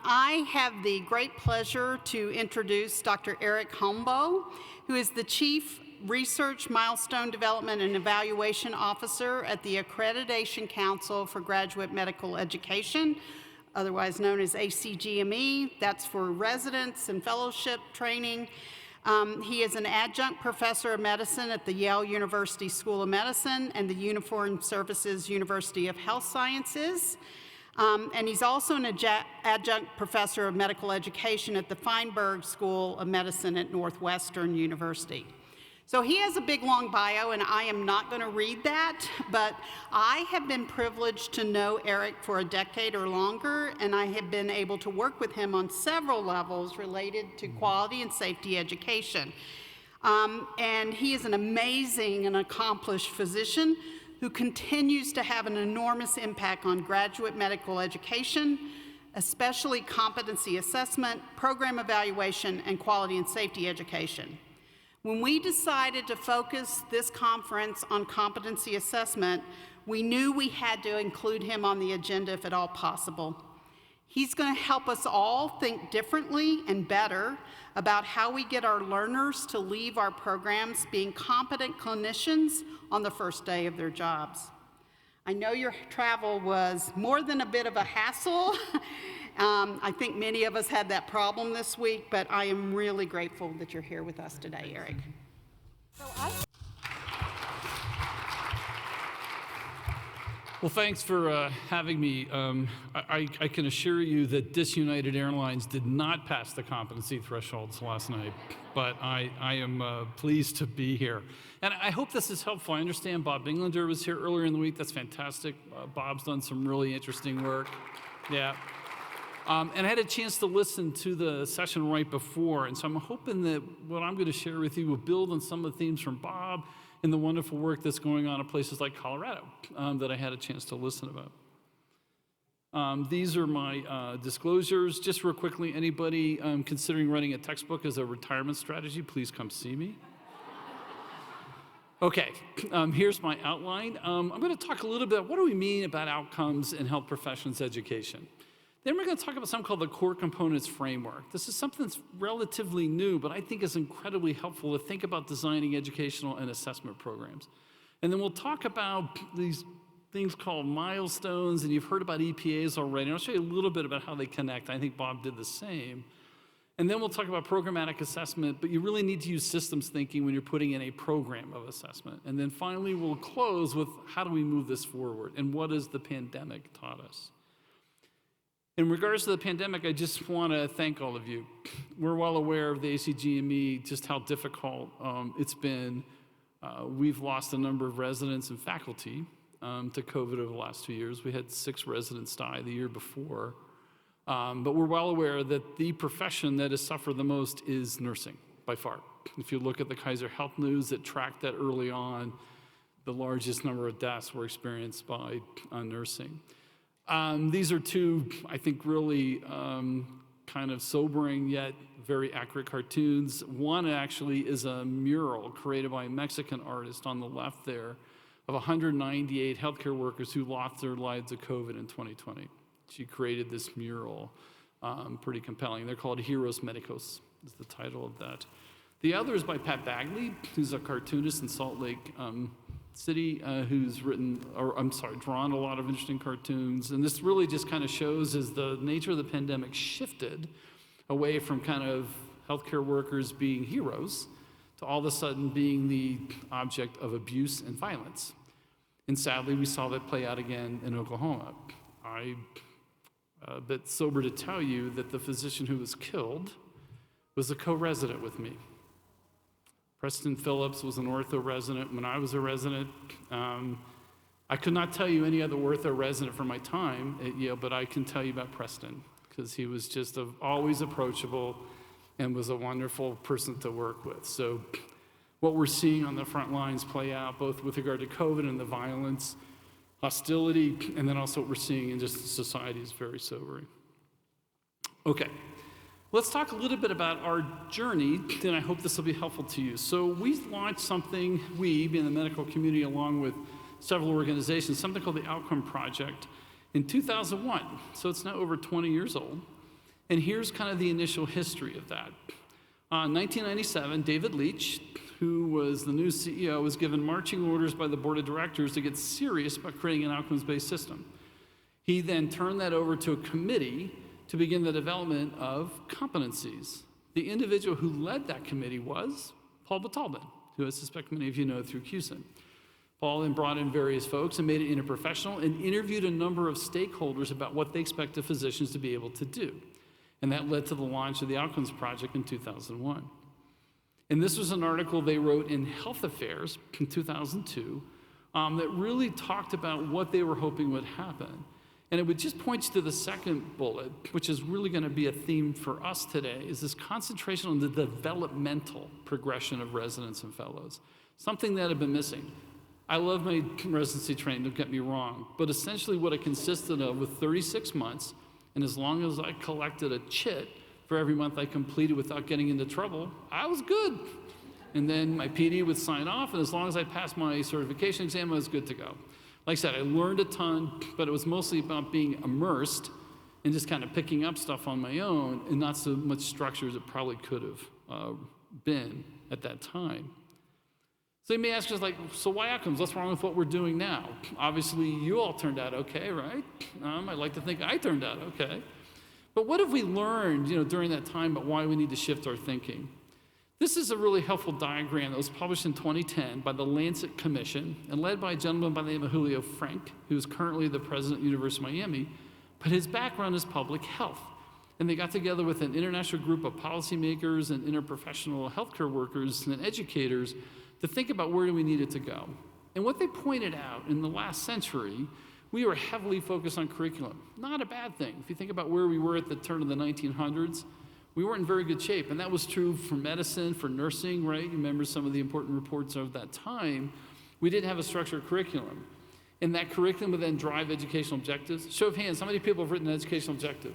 I have the great pleasure to introduce Dr. Eric Holmboe, who is the Chief Research Milestone Development and Evaluation Officer at the Accreditation Council for Graduate Medical Education, otherwise known as ACGME. That's for residents and fellowship training. He is an adjunct professor of medicine at the Yale University School of Medicine and the Uniformed Services University of Health Sciences. And he's also an adjunct professor of medical education at the Feinberg School of Medicine at Northwestern University. So he has a big, long bio, and I am not going to read that, but I have been privileged to know Eric for a decade or longer, and I have been able to work with him on several levels related to quality and safety education. And he is an amazing and accomplished physician who continues to have an enormous impact on graduate medical education, especially competency assessment, program evaluation, and quality and safety education. When we decided to focus this conference on competency assessment, we knew we had to include him on the agenda if at all possible. He's going to help us all think differently and better about how we get our learners to leave our programs being competent clinicians on the first day of their jobs. I know your travel was more than a bit of a hassle. I think many of us had that problem this week, but I am really grateful that you're here with us today, Eric. Well, thanks for having me. I can assure you that Disunited Airlines did not pass the competency thresholds last night, but I am pleased to be here. And I hope this is helpful. I understand Bob Englander was here earlier in the week. That's fantastic. Bob's done some really interesting work. Yeah. And I had a chance to listen to the session right before, and so I'm hoping that what I'm going to share with you will build on some of the themes from Bob and the wonderful work that's going on in places like Colorado that I had a chance to listen about. These are my disclosures. Just real quickly, anybody considering writing a textbook as a retirement strategy, please come see me. Okay, here's my outline. I'm going to talk a little bit about what do we mean about outcomes in health professions education. Then we're going to talk about something called the core components framework. This is something that's relatively new, but I think is incredibly helpful to think about designing educational and assessment programs. And then we'll talk about these things called milestones, and you've heard about EPAs already. And I'll show you a little bit about how they connect. I think Bob did the same. And then we'll talk about programmatic assessment, but you really need to use systems thinking when you're putting in a program of assessment. And then finally, we'll close with how do we move this forward, and what has the pandemic taught us? In regards to the pandemic, I just want to thank all of you. We're well aware of the ACGME, just how difficult it's been. We've lost a number of residents and faculty to COVID over the last 2 years. We had 6 residents die the year before. But we're well aware that the profession that has suffered the most is nursing, by far. If you look at the Kaiser Health News that tracked that early on, the largest number of deaths were experienced by nursing. These are two, I think, really kind of sobering yet very accurate cartoons. One actually is a mural created by a Mexican artist on the left there of 198 healthcare workers who lost their lives to COVID in 2020. She created this mural, pretty compelling. They're called Heroes Medicos, is the title of that. The other is by Pat Bagley, who's a cartoonist in Salt Lake City, who's drawn a lot of interesting cartoons. And this really just kind of shows as the nature of the pandemic shifted away from kind of healthcare workers being heroes to all of a sudden being the object of abuse and violence. And sadly, we saw that play out again in Oklahoma. I'm a bit sober to tell you that the physician who was killed was a co-resident with me. Preston Phillips was an ortho resident when I was a resident. I could not tell you any other ortho resident from my time at Yale, but I can tell you about Preston, because he was just always approachable and was a wonderful person to work with. So what we're seeing on the front lines play out, both with regard to COVID and the violence, hostility, and then also what we're seeing in just society is very sobering. Okay. Let's talk a little bit about our journey, and I hope this will be helpful to you. So we launched something, we, being the medical community, along with several organizations, something called the Outcome Project in 2001. So it's now over 20 years old. And here's kind of the initial history of that. In 1997, David Leach, who was the new CEO, was given marching orders by the board of directors to get serious about creating an outcomes-based system. He then turned that over to a committee to begin the development of competencies. The individual who led that committee was Paul Batalden, who I suspect many of you know through QSEN. Paul then brought in various folks and made it interprofessional and interviewed a number of stakeholders about what they expected physicians to be able to do. And that led to the launch of the Outcomes Project in 2001. And this was an article they wrote in Health Affairs in 2002 that really talked about what they were hoping would happen. And it would just point you to the second bullet, which is really going to be a theme for us today, is this concentration on the developmental progression of residents and fellows, something that had been missing. I love my residency training, don't get me wrong, but essentially what it consisted of with 36 months, and as long as I collected a chit for every month I completed without getting into trouble, I was good. And then my PD would sign off, and as long as I passed my certification exam, I was good to go. Like I said, I learned a ton, but it was mostly about being immersed and just kind of picking up stuff on my own, and not so much structure as it probably could have been at that time. So you may ask us, like, so why outcomes? What's wrong with what we're doing now? Obviously, you all turned out okay, right? I'd like to think I turned out okay. But what have we learned, during that time about why we need to shift our thinking? This is a really helpful diagram that was published in 2010 by the Lancet Commission and led by a gentleman by the name of Julio Frank, who is currently the president of the University of Miami, but his background is public health. And they got together with an international group of policymakers and interprofessional healthcare workers and educators to think about where do we need it to go. And what they pointed out in the last century, we were heavily focused on curriculum. Not a bad thing. If you think about where we were at the turn of the 1900s, we weren't in very good shape. And that was true for medicine, for nursing, right? You remember some of the important reports of that time. We didn't have a structured curriculum. And that curriculum would then drive educational objectives. Show of hands, how many people have written an educational objective?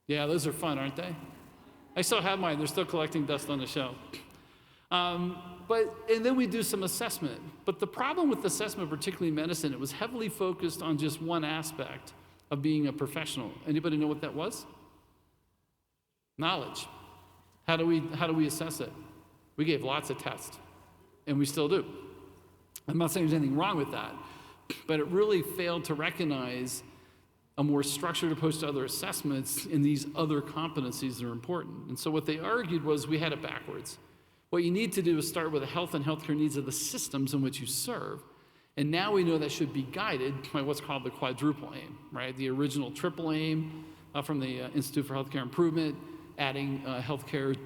Yeah, those are fun, aren't they? I still have mine. They're still collecting dust on the shelf. And then we do some assessment. But the problem with assessment, particularly in medicine, it was heavily focused on just one aspect of being a professional. Anybody know what that was? Knowledge. How do we assess it? We gave lots of tests, and we still do. I'm not saying there's anything wrong with that, but it really failed to recognize a more structured approach to other assessments in these other competencies that are important. And so what they argued was we had it backwards. What you need to do is start with the health and healthcare needs of the systems in which you serve. And now we know that should be guided by what's called the quadruple aim, right? The original triple aim from the Institute for Healthcare Improvement, adding healthcare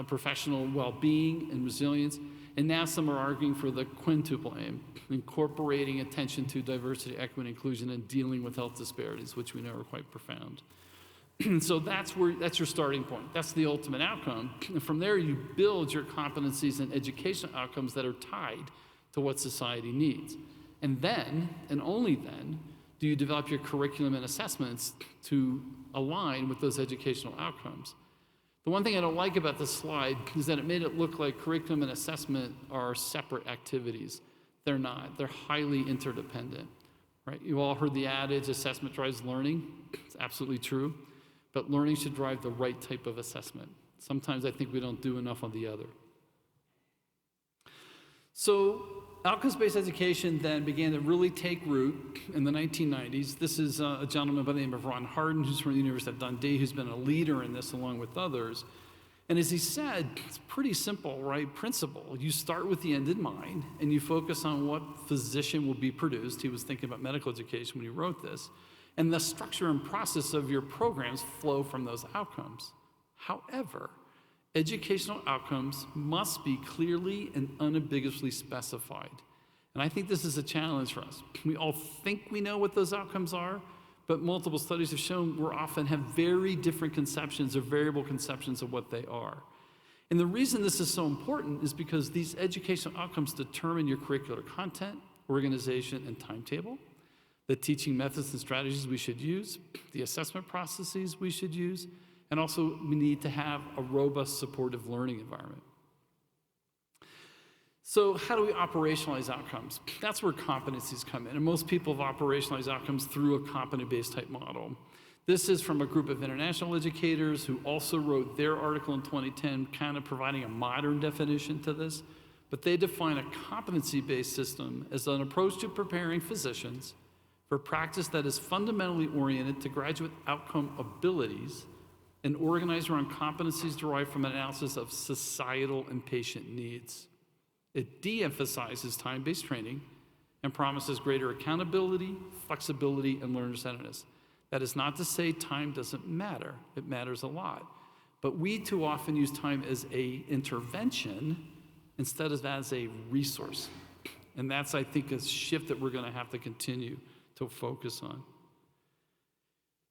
professional well-being and resilience. And now some are arguing for the quintuple aim, incorporating attention to diversity, equity, inclusion, and dealing with health disparities, which we know are quite profound. So that's your starting point. That's the ultimate outcome. And from there, you build your competencies and educational outcomes that are tied to what society needs. And then, and only then, do you develop your curriculum and assessments to align with those educational outcomes. The one thing I don't like about this slide is that it made it look like curriculum and assessment are separate activities. They're not. They're highly interdependent, right? You all heard the adage, assessment drives learning. It's absolutely true. But learning should drive the right type of assessment. Sometimes I think we don't do enough on the other. So outcomes-based education then began to really take root in the 1990s. This is a gentleman by the name of Ron Harden, who's from the University of Dundee, who's been a leader in this along with others. And as he said, it's pretty simple, right? Principle. You start with the end in mind, and you focus on what physician will be produced. He was thinking about medical education when he wrote this. And the structure and process of your programs flow from those outcomes. However, educational outcomes must be clearly and unambiguously specified. And I think this is a challenge for us. We all think we know what those outcomes are, but multiple studies have shown we often have very different conceptions or variable conceptions of what they are. And the reason this is so important is because these educational outcomes determine your curricular content, organization, and timetable, the teaching methods and strategies we should use, the assessment processes we should use, and also we need to have a robust supportive learning environment. So how do we operationalize outcomes? That's where competencies come in, and most people have operationalized outcomes through a competency-based type model. This is from a group of international educators who also wrote their article in 2010, kind of providing a modern definition to this. But they define a competency-based system as an approach to preparing physicians for practice that is fundamentally oriented to graduate outcome abilities and organized around competencies derived from an analysis of societal and patient needs. It de-emphasizes time-based training and promises greater accountability, flexibility, and learner-centeredness. That is not to say time doesn't matter. It matters a lot. But we too often use time as an intervention instead of as a resource. And that's, I think, a shift that we're going to have to continue to focus on.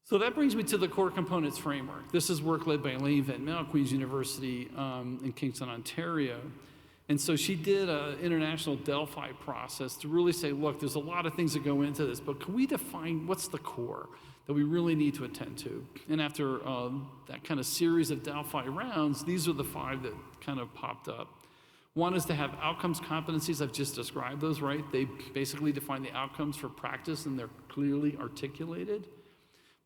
So that brings me to the core components framework. This is work led by Elaine Van Mel, Queen's University in Kingston, Ontario. And so she did an international Delphi process to really say, look, there's a lot of things that go into this, but can we define what's the core that we really need to attend to? And after that kind of series of Delphi rounds, these are the 5 that kind of popped up. One is to have outcomes competencies. I've just described those, right? They basically define the outcomes for practice, and they're clearly articulated.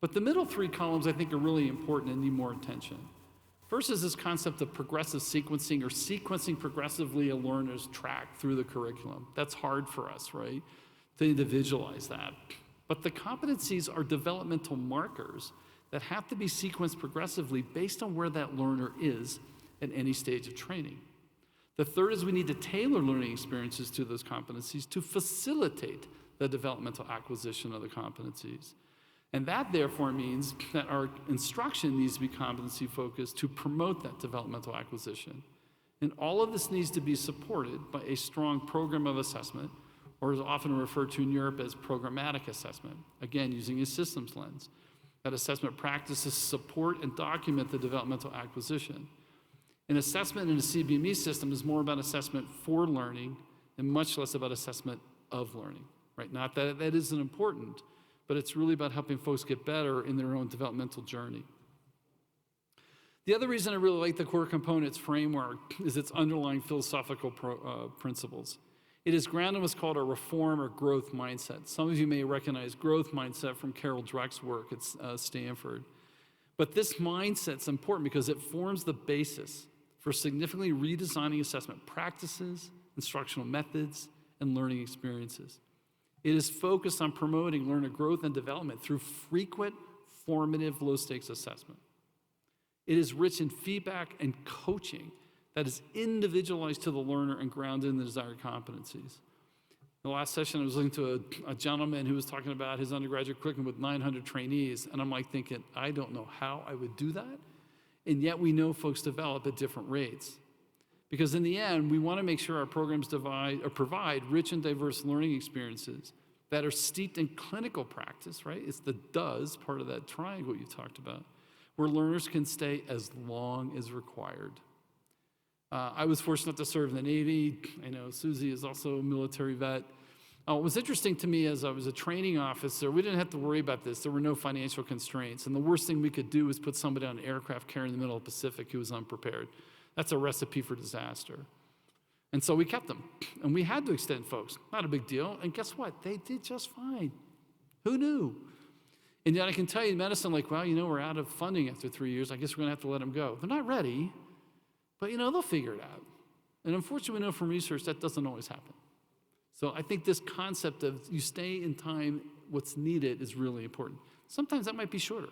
But the middle 3 columns, I think, are really important and need more attention. First is this concept of progressive sequencing, or sequencing progressively a learner's track through the curriculum. That's hard for us, right, to individualize that. But the competencies are developmental markers that have to be sequenced progressively based on where that learner is at any stage of training. The third is we need to tailor learning experiences to those competencies to facilitate the developmental acquisition of the competencies. And that therefore means that our instruction needs to be competency focused to promote that developmental acquisition. And all of this needs to be supported by a strong program of assessment, or is often referred to in Europe as programmatic assessment, again, using a systems lens. That assessment practices support and document the developmental acquisition. An assessment in a CBME system is more about assessment for learning and much less about assessment of learning, right? Not that that isn't important, but it's really about helping folks get better in their own developmental journey. The other reason I really like the core components framework is its underlying philosophical principles. It is grounded in what's called a reform or growth mindset. Some of you may recognize growth mindset from Carol Dweck's work at Stanford. But this mindset's important because it forms the basis for significantly redesigning assessment practices, instructional methods, and learning experiences. It is focused on promoting learner growth and development through frequent, formative, low-stakes assessment. It is rich in feedback and coaching that is individualized to the learner and grounded in the desired competencies. In the last session, I was listening to a gentleman who was talking about his undergraduate curriculum with 900 trainees, and I'm like thinking, I don't know how I would do that, and yet we know folks develop at different rates. Because in the end, we want to make sure our programs provide rich and diverse learning experiences that are steeped in clinical practice, right? It's the does part of that triangle you talked about, where learners can stay as long as required. I was fortunate to serve in the Navy. I know Susie is also a military vet. What was interesting to me as I was a training officer, we didn't have to worry about this. There were no financial constraints. And the worst thing we could do was put somebody on an aircraft carrier in the middle of the Pacific who was unprepared. That's a recipe for disaster. And so we kept them. And we had to extend folks. Not a big deal. And guess what? They did just fine. Who knew? And yet I can tell you in medicine, like, well, we're out of funding after 3 years. I guess we're going to have to let them go. They're not ready, but, they'll figure it out. And unfortunately, we know from research that doesn't always happen. So I think this concept of you stay in time, what's needed is really important. Sometimes that might be shorter.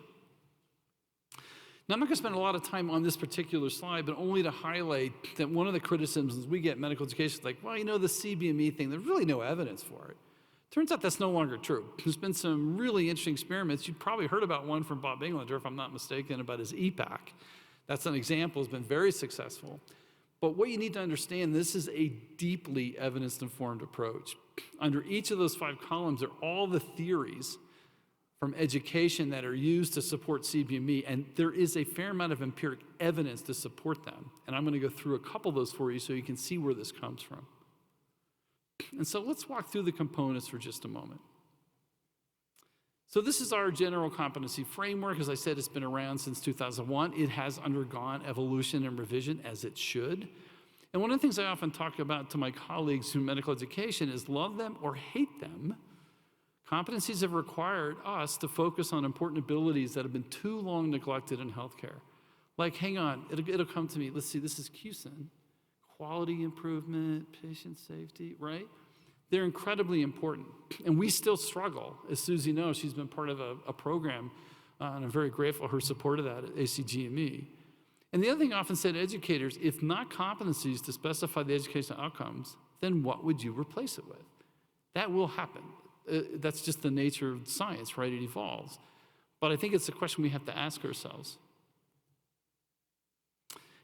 Now, I'm not going to spend a lot of time on this particular slide, but only to highlight that one of the criticisms we get in medical education is like, well, the CBME thing, there's really no evidence for it. Turns out that's no longer true. There's been some really interesting experiments. You've probably heard about one from Bob Englander, if I'm not mistaken, about his EPAC. That's an example, has been very successful. But what you need to understand, this is a deeply evidence-informed approach. Under each of those 5 columns are all the theories from education that are used to support CBME, and there is a fair amount of empiric evidence to support them. And I'm going to go through a couple of those for you so you can see where this comes from. And so let's walk through the components for just a moment. So this is our general competency framework. As I said, it's been around since 2001. It has undergone evolution and revision, as it should. And one of the things I often talk about to my colleagues in medical education is love them or hate them. Competencies have required us to focus on important abilities that have been too long neglected in healthcare. Like, hang on, it'll come to me. Let's see, this is QSEN, quality improvement, patient safety, right? They're incredibly important. And we still struggle. As Susie knows, she's been part of a program, and I'm very grateful for her support of that at ACGME. And the other thing I often say to educators, if not competencies to specify the educational outcomes, then what would you replace it with? That will happen. That's just the nature of science, right? It evolves. But I think it's a question we have to ask ourselves.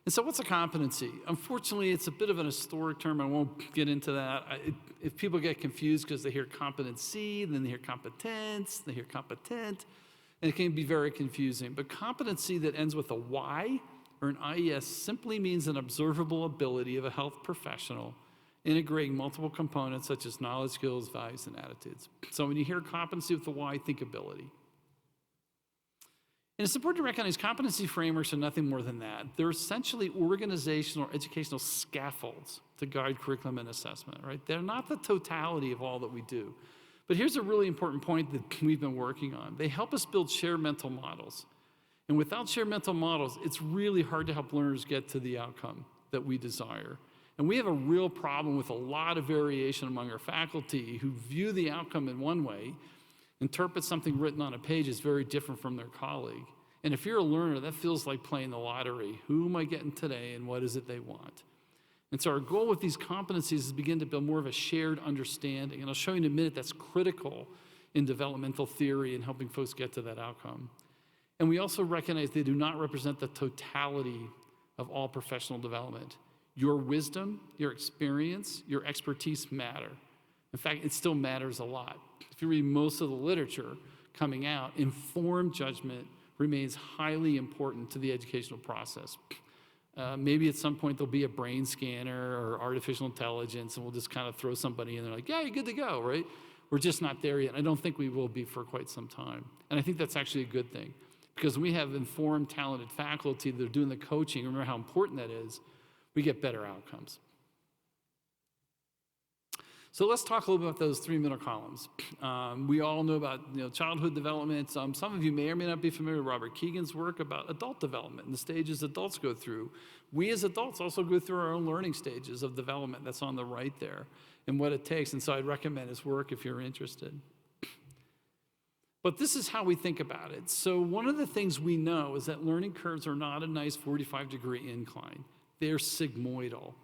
And so what's a competency? Unfortunately, it's a bit of an historic term. I won't get into that. If people get confused because they hear competency, then they hear competence, they hear competent, and it can be very confusing. But competency that ends with a Y or an IES simply means an observable ability of a health professional integrating multiple components such as knowledge, skills, values, and attitudes. So when you hear competency with the Y, think ability. And it's important to recognize competency frameworks are nothing more than that. They're essentially organizational or educational scaffolds to guide curriculum and assessment, right? They're not the totality of all that we do. But here's a really important point that we've been working on. They help us build shared mental models. And without shared mental models, it's really hard to help learners get to the outcome that we desire. And we have a real problem with a lot of variation among our faculty who view the outcome in one way, interpret something written on a page as very different from their colleague. And if you're a learner, that feels like playing the lottery. Who am I getting today and what is it they want? And so our goal with these competencies is to begin to build more of a shared understanding. And I'll show you in a minute that's critical in developmental theory and helping folks get to that outcome. And we also recognize they do not represent the totality of all professional development. Your wisdom, your experience, your expertise matter. In fact, it still matters a lot. If you read most of the literature coming out, informed judgment remains highly important to the educational process. Maybe at some point there'll be a brain scanner or artificial intelligence, and we'll just kind of throw somebody in there like, yeah, you're good to go, right? We're just not there yet. I don't think we will be for quite some time. And I think that's actually a good thing, because when we have informed, talented faculty that are doing the coaching, remember how important that is, we get better outcomes. So let's talk a little bit about those three middle columns. We all know about childhood development. Some of you may or may not be familiar with Robert Keegan's work about adult development and the stages adults go through. We as adults also go through our own learning stages of development. That's on the right there and what it takes. And so I'd recommend his work if you're interested. But this is how we think about it. So one of the things we know is that learning curves are not a nice 45-degree incline. They're sigmoidal.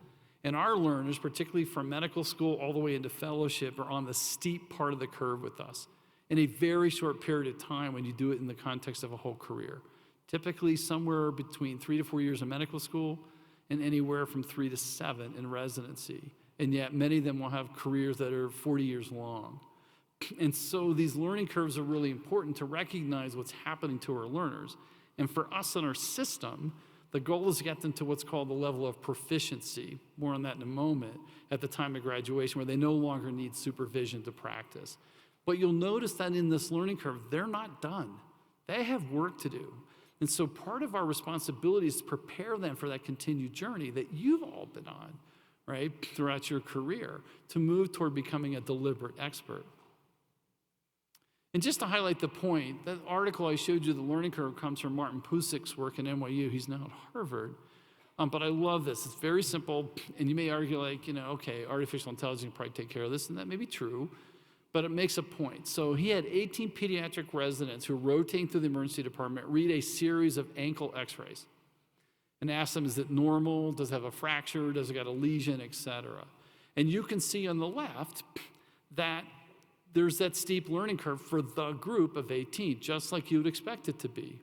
And our learners, particularly from medical school all the way into fellowship, are on the steep part of the curve with us in a very short period of time when you do it in the context of a whole career. Typically somewhere between 3 to 4 years in medical school and anywhere from 3 to 7 in residency. And yet many of them will have careers that are 40 years long. And so these learning curves are really important to recognize what's happening to our learners. And for us in our system, the goal is to get them to what's called the level of proficiency, more on that in a moment, at the time of graduation, where they no longer need supervision to practice. But you'll notice that in this learning curve, they're not done. They have work to do. And so part of our responsibility is to prepare them for that continued journey that you've all been on, right, throughout your career, to move toward becoming a deliberate expert. And just to highlight the point, that article I showed you, the learning curve, comes from Martin Pusik's work at NYU. He's now at Harvard. But I love this. It's very simple. And you may argue like, okay, artificial intelligence can probably take care of this, and that may be true, but it makes a point. So he had 18 pediatric residents who were rotating through the emergency department read a series of ankle x-rays and asked them, is it normal? Does it have a fracture? Does it got a lesion, et cetera? And you can see on the left that there's that steep learning curve for the group of 18, just like you would expect it to be.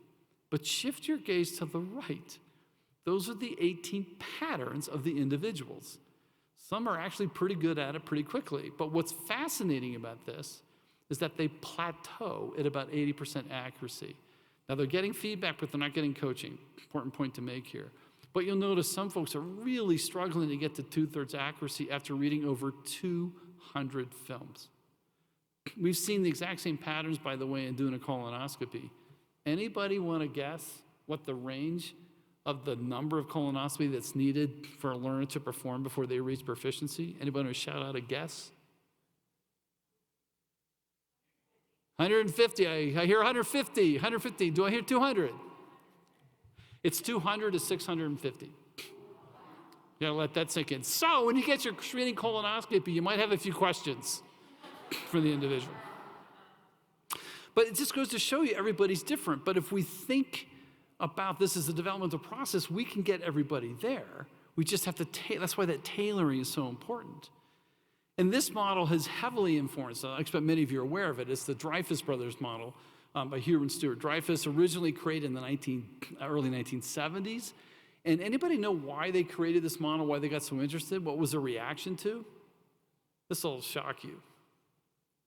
But shift your gaze to the right. Those are the 18 patterns of the individuals. Some are actually pretty good at it pretty quickly. But what's fascinating about this is that they plateau at about 80% accuracy. Now they're getting feedback, but they're not getting coaching. Important point to make here. But you'll notice some folks are really struggling to get to 2/3 accuracy after reading over 200 films. We've seen the exact same patterns, by the way, in doing a colonoscopy. Anybody want to guess what the range of the number of colonoscopy that's needed for a learner to perform before they reach proficiency? Anybody want to shout out a guess? 150, I hear 150, 150. Do I hear 200? It's 200 to 650. You gotta let that sink in. So when you get your screening colonoscopy, you might have a few questions for the individual. But it just goes to show you everybody's different. But if we think about this as a developmental process, we can get everybody there. We just have to, that's why that tailoring is so important. And this model has heavily influenced, I expect many of you are aware of it, it's the Dreyfus Brothers model by Hubert and Stuart Dreyfus, originally created in the early 1970s. And anybody know why they created this model, why they got so interested? What was the reaction to? This will shock you.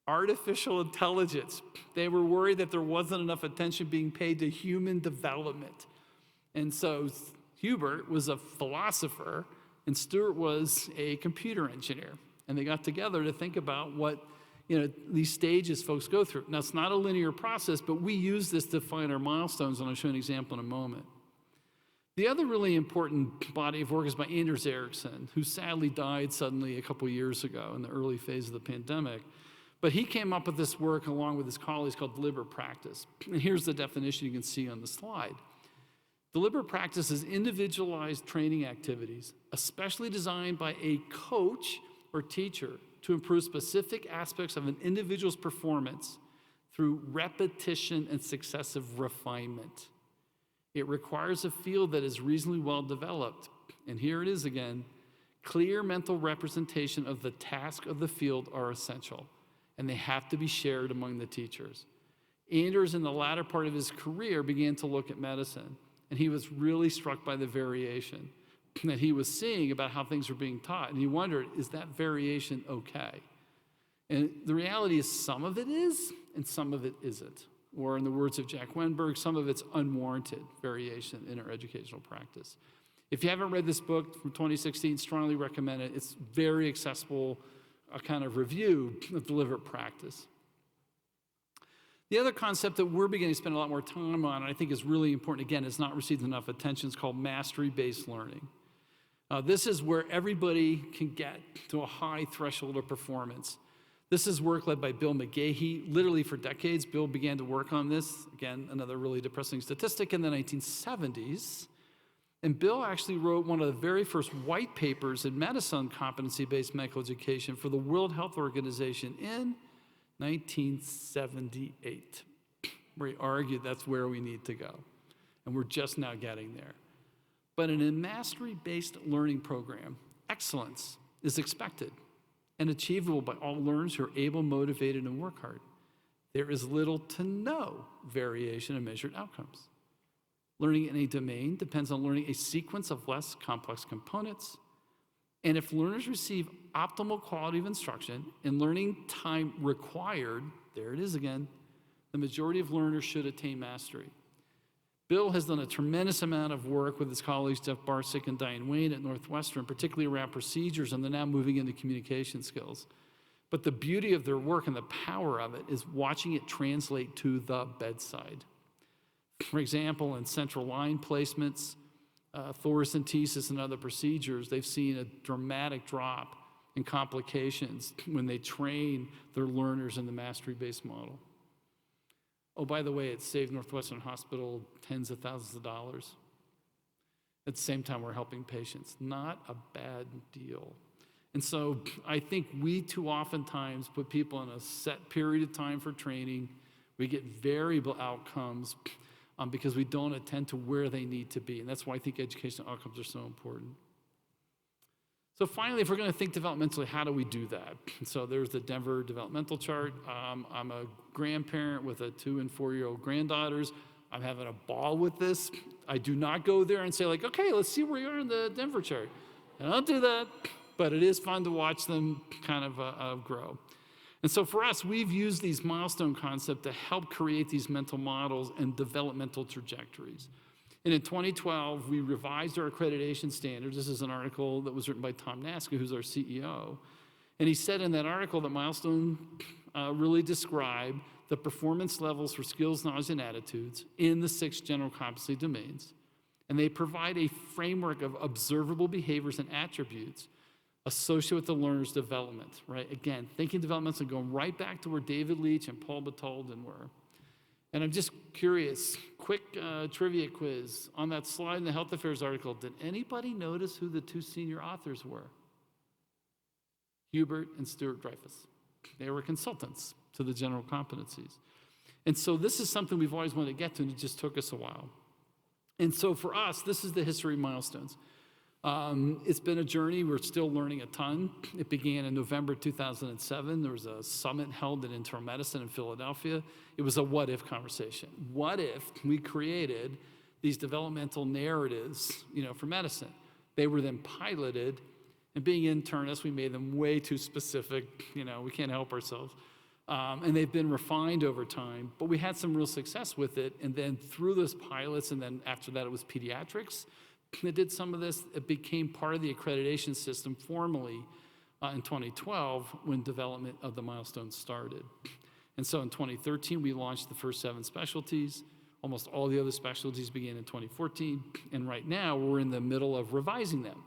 Artificial intelligence. They were worried that there wasn't enough attention being paid to human development. And so Hubert was a philosopher and Stuart was a computer engineer. And they got together to think about what these stages folks go through. Now, it's not a linear process, but we use this to define our milestones, and I'll show an example in a moment. The other really important body of work is by Anders Ericsson, who sadly died suddenly a couple years ago in the early phase of the pandemic. But he came up with this work along with his colleagues called deliberate practice. And here's the definition you can see on the slide. Deliberate practice is individualized training activities, especially designed by a coach or teacher to improve specific aspects of an individual's performance through repetition and successive refinement. It requires a field that is reasonably well developed. And here it is again, clear mental representation of the task of the field are essential, and they have to be shared among the teachers. Anders, in the latter part of his career, began to look at medicine, and he was really struck by the variation that he was seeing about how things were being taught. And he wondered, is that variation okay? And the reality is some of it is, and some of it isn't. Or in the words of Jack Wenberg, some of it's unwarranted variation in our educational practice. If you haven't read this book from 2016, strongly recommend it. It's very accessible, a kind of review of deliberate practice. The other concept that we're beginning to spend a lot more time on, and I think is really important, again, has not received enough attention, is called mastery-based learning. This is where everybody can get to a high threshold of performance. This is work led by Bill McGahey. Literally for decades, Bill began to work on this. Again, another really depressing statistic in the 1970s. And Bill actually wrote one of the very first white papers in medicine on competency-based medical education for the World Health Organization in 1978, where he argued that's where we need to go. And we're just now getting there. But in a mastery-based learning program, excellence is expected and achievable by all learners who are able, motivated, and work hard. There is little to no variation in measured outcomes. Learning in a domain depends on learning a sequence of less complex components. And if learners receive optimal quality of instruction and learning time required, there it is again, the majority of learners should attain mastery. Bill has done a tremendous amount of work with his colleagues, Jeff Barsick and Diane Wayne at Northwestern, particularly around procedures, and they're now moving into communication skills. But the beauty of their work and the power of it is watching it translate to the bedside. For example, in central line placements, thoracentesis and other procedures, they've seen a dramatic drop in complications when they train their learners in the mastery-based model. Oh, by the way, it saved Northwestern Hospital tens of thousands of dollars. At the same time, we're helping patients. Not a bad deal. And so I think we too oftentimes put people in a set period of time for training. We get variable outcomes because we don't attend to where they need to be. And that's why I think educational outcomes are so important. So finally, if we're going to think developmentally, how do we do that? So there's the Denver developmental chart. I'm a grandparent with a 2- and 4-year-old granddaughters. I'm having a ball with this. I do not go there and say like, okay, let's see where you are in the Denver chart. I don't do that, but it is fun to watch them kind of grow. And so for us, we've used these milestone concepts to help create these mental models and developmental trajectories. And in 2012, we revised our accreditation standards. This is an article that was written by Tom Naska, who's our CEO. And he said in that article that milestone really describe the performance levels for skills, knowledge, and attitudes in the 6 general competency domains. And they provide a framework of observable behaviors and attributes associated with the learner's development, right? Again, thinking developmental, going right back to where David Leach and Paul Batalden were. And I'm just curious, quick trivia quiz. On that slide in the Health Affairs article, did anybody notice who the two senior authors were? Hubert and Stuart Dreyfus. They were consultants to the general competencies. And so this is something we've always wanted to get to, and it just took us a while. And so for us, this is the history of milestones. It's been a journey. We're still learning a ton. It began in November 2007. There was a summit held in internal medicine in Philadelphia. It was a what-if conversation. What if we created these developmental narratives, for medicine? They were then piloted, and being internists, we made them way too specific. We can't help ourselves. And they've been refined over time, but we had some real success with it. And then through those pilots, and then after that it was pediatrics, that did some of this. It became part of the accreditation system formally in 2012 when development of the milestones started. And so in 2013, we launched the first 7 specialties. Almost all the other specialties began in 2014. And right now, we're in the middle of revising them.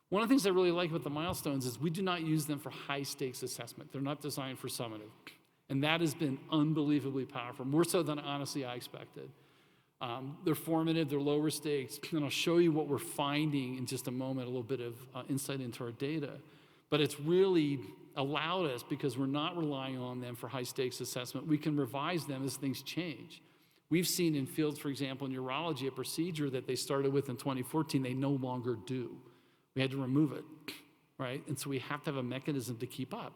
One of the things I really like about the milestones is we do not use them for high-stakes assessment. They're not designed for summative. And that has been unbelievably powerful, more so than honestly I expected. They're formative, they're lower stakes, and I'll show you what we're finding in just a moment, a little bit of insight into our data. But it's really allowed us, because we're not relying on them for high stakes assessment, we can revise them as things change. We've seen in fields, for example, in urology, a procedure that they started with in 2014, they no longer do. We had to remove it, right? And so we have to have a mechanism to keep up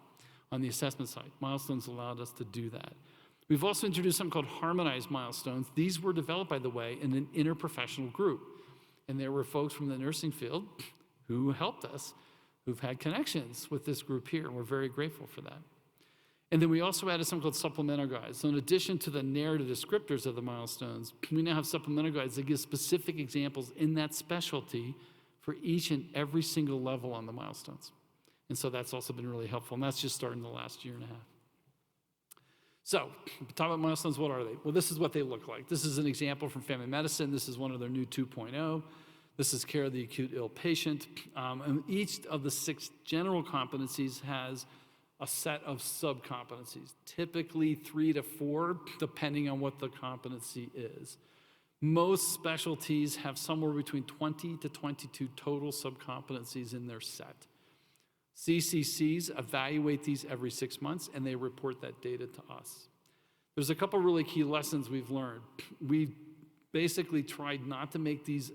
on the assessment side. Milestones allowed us to do that. We've also introduced something called harmonized milestones. These were developed, by the way, in an interprofessional group. And there were folks from the nursing field who helped us, who've had connections with this group here, and we're very grateful for that. And then we also added something called supplemental guides. So in addition to the narrative descriptors of the milestones, we now have supplemental guides that give specific examples in that specialty for each and every single level on the milestones. And so that's also been really helpful, and that's just starting the last year and a half. So, talk about milestones, what are they? Well, this is what they look like. This is an example from family medicine. This is one of their new 2.0. This is care of the acute ill patient. And each of the 6 general competencies has a set of sub-competencies, typically 3 to 4, depending on what the competency is. Most specialties have somewhere between 20 to 22 total sub-competencies in their set. CCCs evaluate these every 6 months, and they report that data to us. There's a couple really key lessons we've learned. We've basically tried not to make these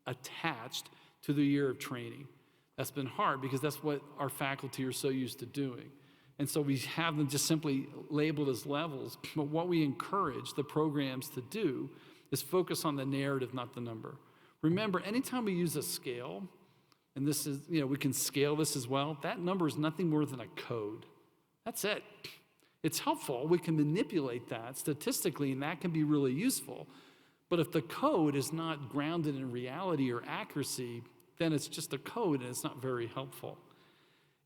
attached to the year of training. That's been hard because that's what our faculty are so used to doing. And so we have them just simply labeled as levels. But what we encourage the programs to do is focus on the narrative, not the number. Remember, anytime we use a scale, and this is, we can scale this as well, that number is nothing more than a code. That's it. It's helpful. We can manipulate that statistically, and that can be really useful. But if the code is not grounded in reality or accuracy, then it's just a code, and it's not very helpful.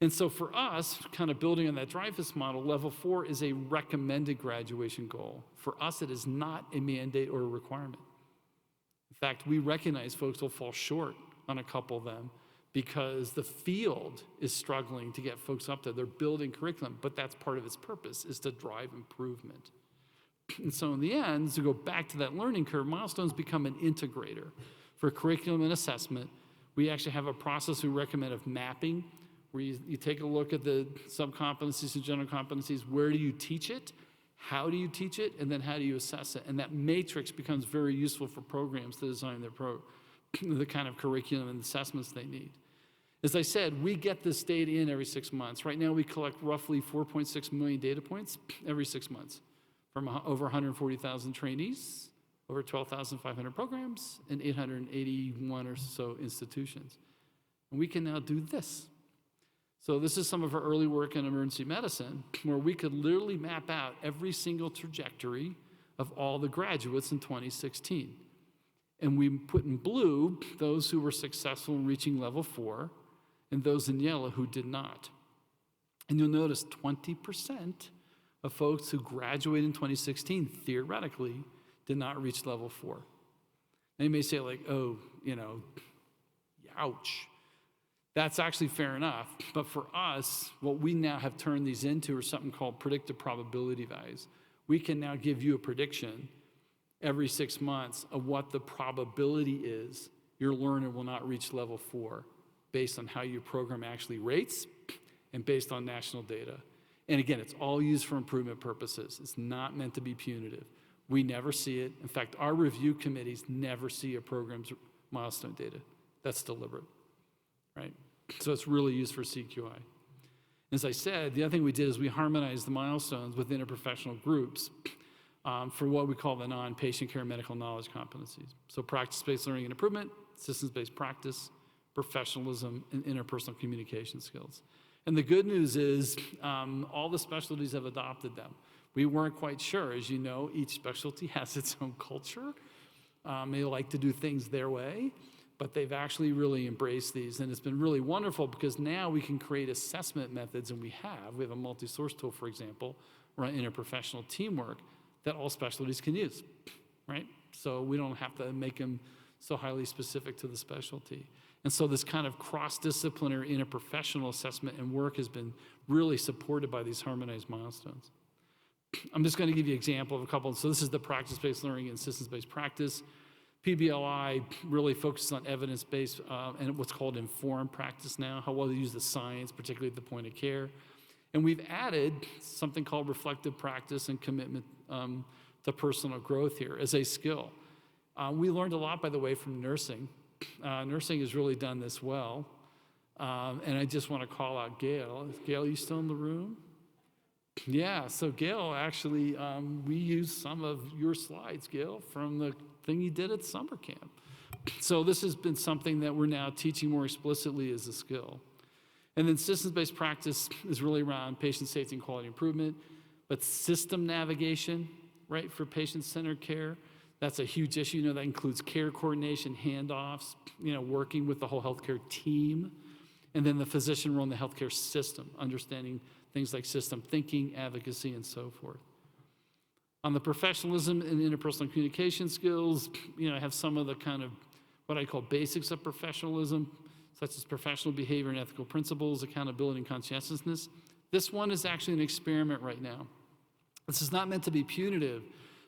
And so for us, kind of building on that Dreyfus model, level 4 is a recommended graduation goal. For us, it is not a mandate or a requirement. In fact, we recognize folks will fall short on a couple of them because the field is struggling to get folks up there. They're building curriculum, but that's part of its purpose, is to drive improvement. And so in the end, to go back to that learning curve, milestones become an integrator. For curriculum and assessment, we actually have a process we recommend of mapping, where you take a look at the sub-competencies and general competencies. Where do you teach it? How do you teach it? And then how do you assess it? And that matrix becomes very useful for programs to design the kind of curriculum and assessments they need. As I said, we get this data in every 6 months. Right now, we collect roughly 4.6 million data points every 6 months from over 140,000 trainees, over 12,500 programs, and 881 or so institutions. And we can now do this. So this is some of our early work in emergency medicine, where we could literally map out every single trajectory of all the graduates in 2016. And we put in blue those who were successful in reaching level 4, and those in yellow who did not. And you'll notice 20% of folks who graduated in 2016, theoretically, did not reach level 4. Now you may say, like, oh, ouch. That's actually fair enough. But for us, what we now have turned these into are something called predictive probability values. We can now give you a prediction every 6 months of what the probability is your learner will not reach level 4 based on how your program actually rates and based on national data. And again, it's all used for improvement purposes. It's not meant to be punitive. We never see it. In fact, our review committees never see a program's milestone data. That's deliberate, right? So it's really used for CQI. As I said, the other thing we did is we harmonized the milestones with interprofessional groups for what we call the non-patient care medical knowledge competencies. So practice-based learning and improvement, systems-based practice, professionalism, and interpersonal communication skills. And the good news is all the specialties have adopted them. We weren't quite sure. As you know, each specialty has its own culture. They like to do things their way, but they've actually really embraced these. And it's been really wonderful because now we can create assessment methods, and we have a multi-source tool, for example, around interprofessional teamwork that all specialties can use, right? So we don't have to make them so highly specific to the specialty. And so this kind of cross-disciplinary interprofessional assessment and work has been really supported by these harmonized milestones. I'm just going to give you an example of a couple. So this is the practice-based learning and systems-based practice. PBLI really focuses on evidence-based and what's called informed practice now, how well they use the science, particularly at the point of care. And we've added something called reflective practice and commitment to personal growth here as a skill. We learned a lot, by the way, from nursing. Nursing has really done this well. And I just want to call out Gail. Is Gail, you still in the room? Yeah, so Gail, actually, we used some of your slides, Gail, from the thing you did at summer camp. So this has been something that we're now teaching more explicitly as a skill. And then systems-based practice is really around patient safety and quality improvement, but system navigation, right, for patient-centered care, that's a huge issue. You know, that includes care coordination, handoffs, you know, working with the whole healthcare team, and then the physician role in the healthcare system, understanding things like system thinking, advocacy, and so forth. On the professionalism and interpersonal communication skills, you know, I have some of the kind of what I call basics of professionalism, such as professional behavior and ethical principles, accountability and conscientiousness. This one is actually an experiment right now. This is not meant to be punitive,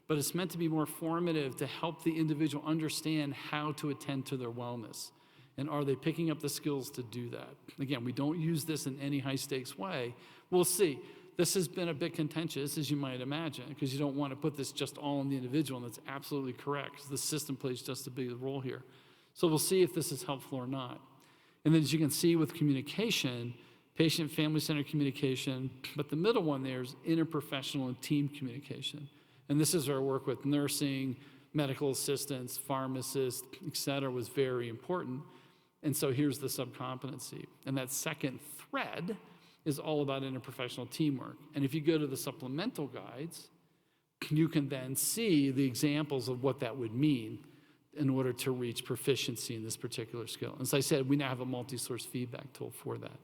but it's meant to be more formative to help the individual understand how to attend to their wellness. And are they picking up the skills to do that? Again, we don't use this in any high-stakes way. We'll see. This has been a bit contentious, as you might imagine, because you don't want to put this just all on the individual, and that's absolutely correct, because the system plays just a big role here. So we'll see if this is helpful or not. And then as you can see with communication, patient family-centered communication, but the middle one there is interprofessional and team communication. And this is our work with nursing, medical assistants, pharmacists, et cetera, was very important. And so here's the subcompetency. And that second thread is all about interprofessional teamwork. And if you go to the supplemental guides, you can then see the examples of what that would mean in order to reach proficiency in this particular skill. As I said, we now have a multi-source feedback tool for that.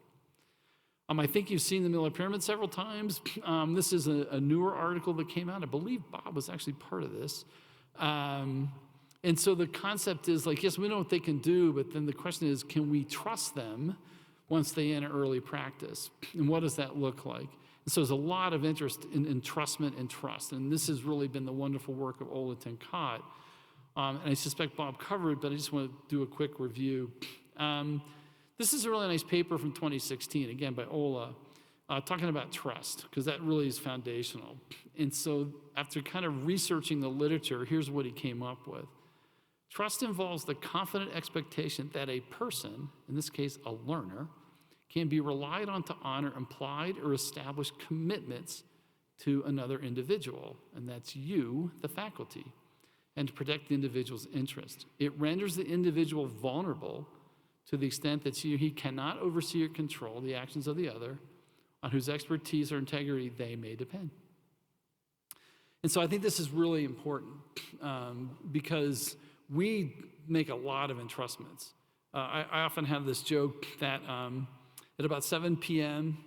I think you've seen the Miller Pyramid several times. This is a newer article that came out. I believe Bob was actually part of this. And so the concept is like, yes, we know what they can do, but then the question is, can we trust them once they enter early practice? And what does that look like? And so there's a lot of interest in entrustment and trust. And this has really been the wonderful work of Ola Tenkat. And I suspect Bob covered, but I just want to do a quick review. This is a really nice paper from 2016, again, by Ola, talking about trust, because that really is foundational. And so after kind of researching the literature, here's what he came up with. Trust involves the confident expectation that a person, in this case a learner, can be relied on to honor implied or established commitments to another individual, and that's you, the faculty, and to protect the individual's interest. It renders the individual vulnerable to the extent that he cannot oversee or control the actions of the other, on whose expertise or integrity they may depend. And so I think this is really important because we make a lot of entrustments. I often have this joke that at about 7 p.m.,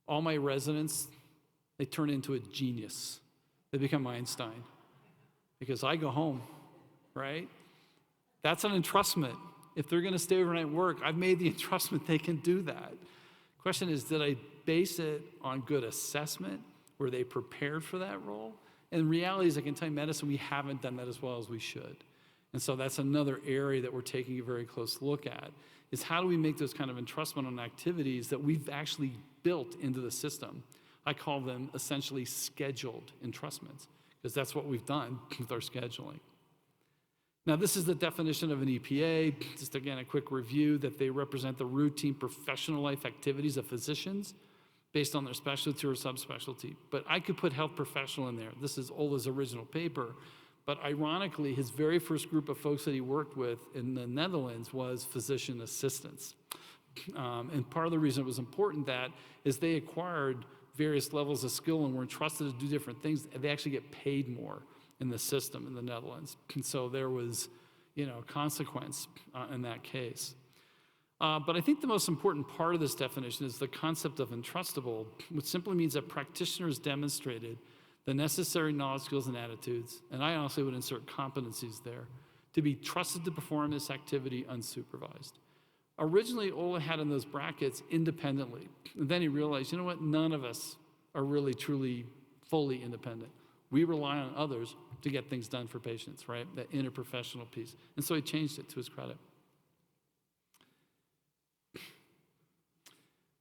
all my residents, they turn into a genius. They become Einstein because I go home, right? That's an entrustment. If they're gonna stay overnight and work, I've made the entrustment they can do that. Question is, did I base it on good assessment? Were they prepared for that role? And the reality is, I can tell you, medicine, we haven't done that as well as we should. And so that's another area that we're taking a very close look at, is how do we make those kind of entrustment on activities that we've actually built into the system? I call them essentially scheduled entrustments, because that's what we've done with our scheduling. Now, this is the definition of an EPA. Just again, a quick review that they represent the routine professional life activities of physicians based on their specialty or subspecialty. But I could put health professional in there. This is Ola's original paper. But ironically, his very first group of folks that he worked with in the Netherlands was physician assistants. And part of the reason it was important that is they acquired various levels of skill and were entrusted to do different things. They actually get paid more in the system in the Netherlands. And so there was, consequence in that case. But I think the most important part of this definition is the concept of entrustable, which simply means that practitioners demonstrated the necessary knowledge, skills, and attitudes, and I honestly would insert competencies there, to be trusted to perform this activity unsupervised. Originally, Ola had in those brackets independently. And then he realized, you know what, none of us are really truly fully independent. We rely on others to get things done for patients, right? That interprofessional piece. And so he changed it, to his credit.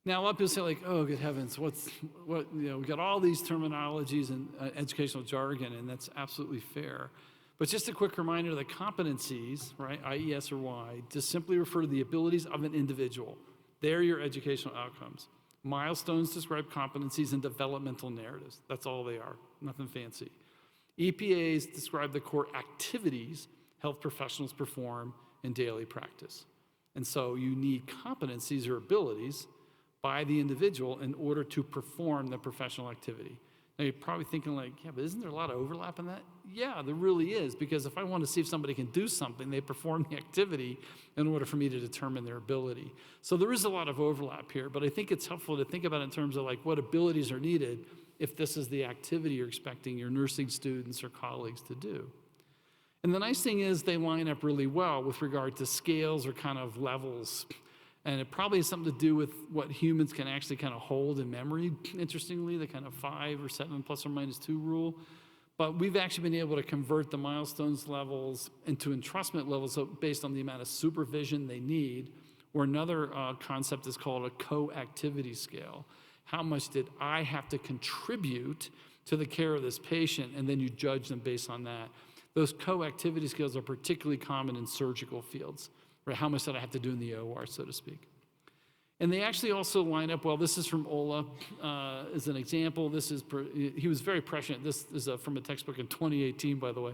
Now, a lot of people say, like, oh, good heavens, we got all these terminologies and educational jargon, and that's absolutely fair. But just a quick reminder that competencies, right, i.e. S or Y, just simply refer to the abilities of an individual. They're your educational outcomes. Milestones describe competencies and developmental narratives. That's all they are, nothing fancy. EPAs describe the core activities health professionals perform in daily practice. And so you need competencies or abilities by the individual in order to perform the professional activity. Now, you're probably thinking like, yeah, but isn't there a lot of overlap in that? Yeah, there really is, because if I want to see if somebody can do something, they perform the activity in order for me to determine their ability. So there is a lot of overlap here, but I think it's helpful to think about it in terms of like what abilities are needed if this is the activity you're expecting your nursing students or colleagues to do. And the nice thing is they line up really well with regard to scales or kind of levels. And it probably has something to do with what humans can actually kind of hold in memory, interestingly, the kind of 5 or 7 plus or minus 2 rule. But we've actually been able to convert the milestones levels into entrustment levels so based on the amount of supervision they need, or another concept is called a co-activity scale. How much did I have to contribute to the care of this patient? And then you judge them based on that. Those co-activity scales are particularly common in surgical fields. Right, how much did I have to do in the OR, so to speak? And they actually also line up well. This is from Ola as an example. He was very prescient. This is from a textbook in 2018, by the way.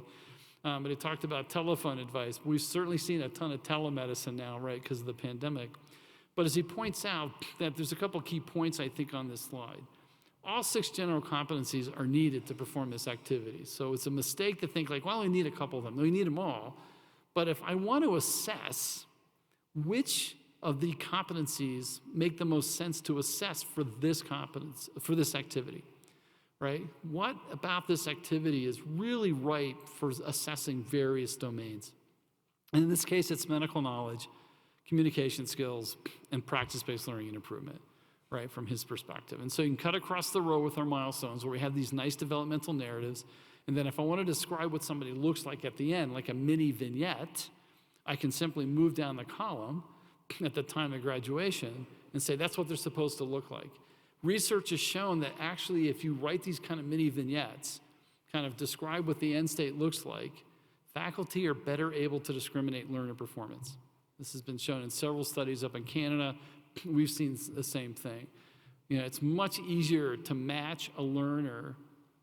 But it talked about telephone advice. We've certainly seen a ton of telemedicine now, right, because of the pandemic. But as he points out, that there's a couple key points, I think, on this slide. All 6 general competencies are needed to perform this activity. So it's a mistake to think like, well, we need a couple of them. No, we need them all. But if I want to assess which of the competencies make the most sense to assess for this activity, right? What about this activity is really right for assessing various domains? And in this case, it's medical knowledge, communication skills, and practice-based learning and improvement, right, from his perspective. And so you can cut across the row with our milestones where we have these nice developmental narratives. And then if I want to describe what somebody looks like at the end, like a mini vignette, I can simply move down the column at the time of graduation and say that's what they're supposed to look like. Research has shown that actually if you write these kind of mini vignettes, kind of describe what the end state looks like, faculty are better able to discriminate learner performance. This has been shown in several studies up in Canada. We've seen the same thing. It's much easier to match a learner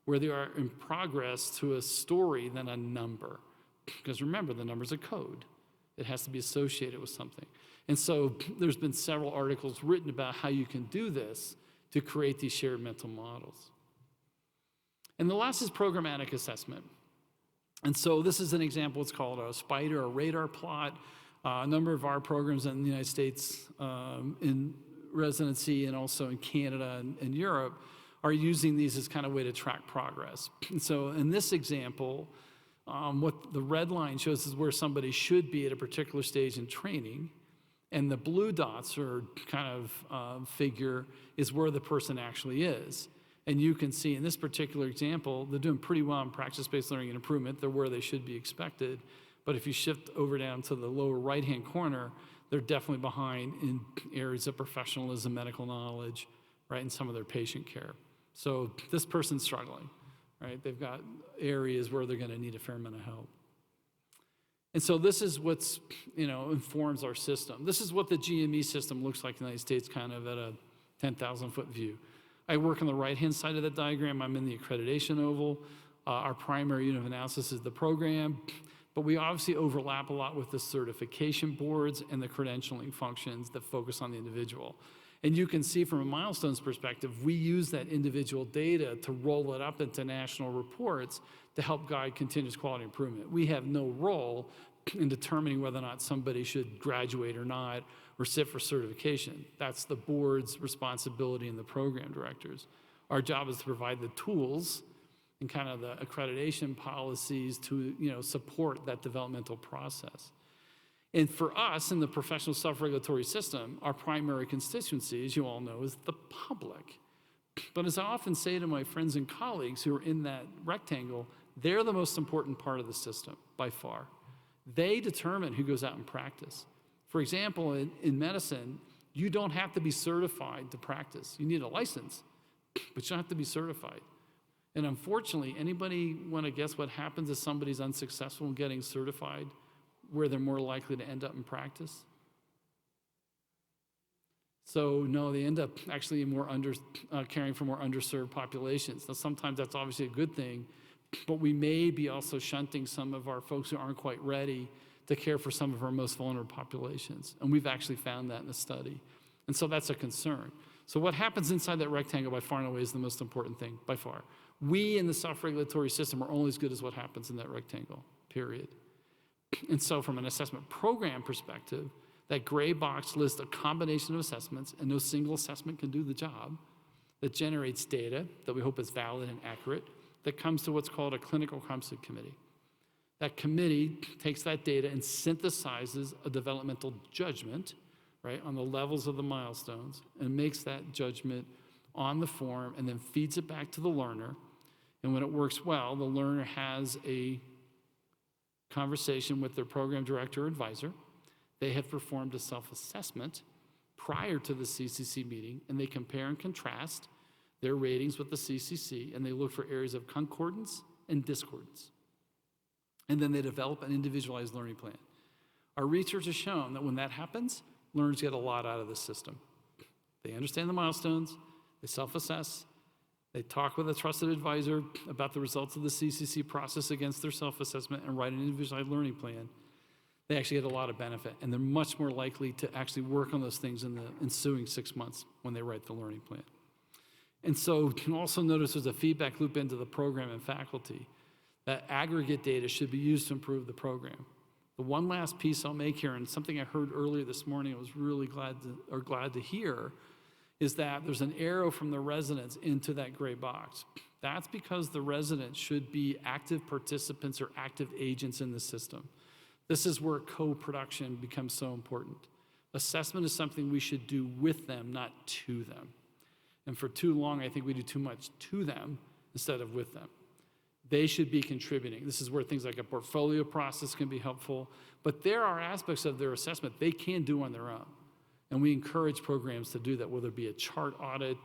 where they are in progress to a story than a number. Because remember, the number's a code. It has to be associated with something. And so there's been several articles written about how you can do this to create these shared mental models. And the last is programmatic assessment. And so this is an example. It's called a spider or radar plot. A number of our programs in the United States in residency and also in Canada and Europe are using these as kind of a way to track progress. And so in this example, What the red line shows is where somebody should be at a particular stage in training, and the blue dots or kind of figure is where the person actually is. And you can see in this particular example, they're doing pretty well in practice-based learning and improvement. They're where they should be expected. But if you shift over down to the lower right-hand corner, they're definitely behind in areas of professionalism, medical knowledge, right, and some of their patient care. So this person's struggling, right? They've got areas where they're going to need a fair amount of help. And so this is what's, informs our system. This is what the GME system looks like in the United States, kind of at a 10,000-foot view. I work on the right-hand side of the diagram. I'm in the accreditation oval. Our primary unit of analysis is the program, but we obviously overlap a lot with the certification boards and the credentialing functions that focus on the individual. And you can see from a milestones perspective, we use that individual data to roll it up into national reports to help guide continuous quality improvement. We have no role in determining whether or not somebody should graduate or not, or sit for certification. That's the board's responsibility and the program directors. Our job is to provide the tools and kind of the accreditation policies to support that developmental process. And for us in the professional self-regulatory system, our primary constituency, as you all know, is the public. But as I often say to my friends and colleagues who are in that rectangle, they're the most important part of the system by far. They determine who goes out and practice. For example, in medicine, you don't have to be certified to practice. You need a license, but you don't have to be certified. And unfortunately, anybody want to guess what happens if somebody's unsuccessful in getting certified, where they're more likely to end up in practice? So no, they end up actually caring for more underserved populations. Now, sometimes that's obviously a good thing, but we may be also shunting some of our folks who aren't quite ready to care for some of our most vulnerable populations. And we've actually found that in the study. And so that's a concern. So what happens inside that rectangle by far and away is the most important thing, by far. We in the self-regulatory system are only as good as what happens in that rectangle, period. And so from an assessment program perspective, that gray box lists a combination of assessments, and no single assessment can do the job, that generates data that we hope is valid and accurate, that comes to what's called a clinical competency committee. That committee takes that data and synthesizes a developmental judgment, right, on the levels of the milestones, and makes that judgment on the form and then feeds it back to the learner. And when it works well, the learner has a conversation with their program director or advisor. They have performed a self-assessment prior to the CCC meeting, and they compare and contrast their ratings with the CCC, and they look for areas of concordance and discordance. And then they develop an individualized learning plan. Our research has shown that when that happens, learners get a lot out of the system. They understand the milestones, they self-assess, they talk with a trusted advisor about the results of the CCC process against their self-assessment and write an individualized learning plan. They actually get a lot of benefit, and they're much more likely to actually work on those things in the ensuing 6 months when they write the learning plan. And so you can also notice there's a feedback loop into the program and faculty. That aggregate data should be used to improve the program. The one last piece I'll make here, and something I heard earlier this morning I was really glad to hear, is that there's an arrow from the residents into that gray box. That's because the residents should be active participants or active agents in the system. This is where co-production becomes so important. Assessment is something we should do with them, not to them. And for too long, I think we do too much to them instead of with them. They should be contributing. This is where things like a portfolio process can be helpful, but there are aspects of their assessment they can do on their own. And we encourage programs to do that, whether it be a chart audit,